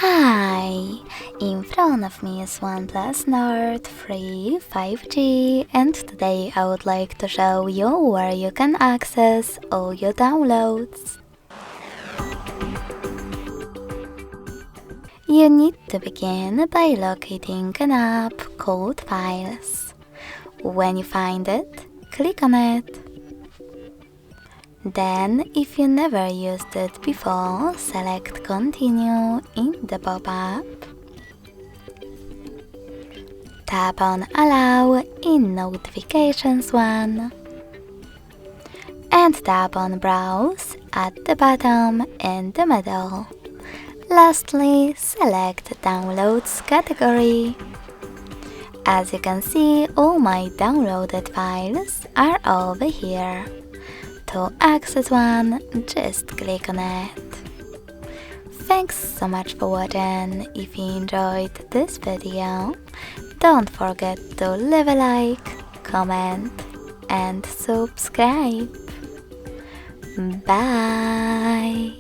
Hi! In front of me is OnePlus Nord 3 5G, and today I would like to show you where you can access all your downloads. You need to begin by locating an app called Files. When you find it, click on it. Then, if you never used it before, select Continue in the pop-up. Tap on Allow in Notifications 1. And tap on Browse at the bottom in the middle. Lastly, select Downloads category. As you can see, all my downloaded files are over here. To access one, just click on it. Thanks so much for watching. If you enjoyed this video, don't forget to leave a like, comment and subscribe. Bye!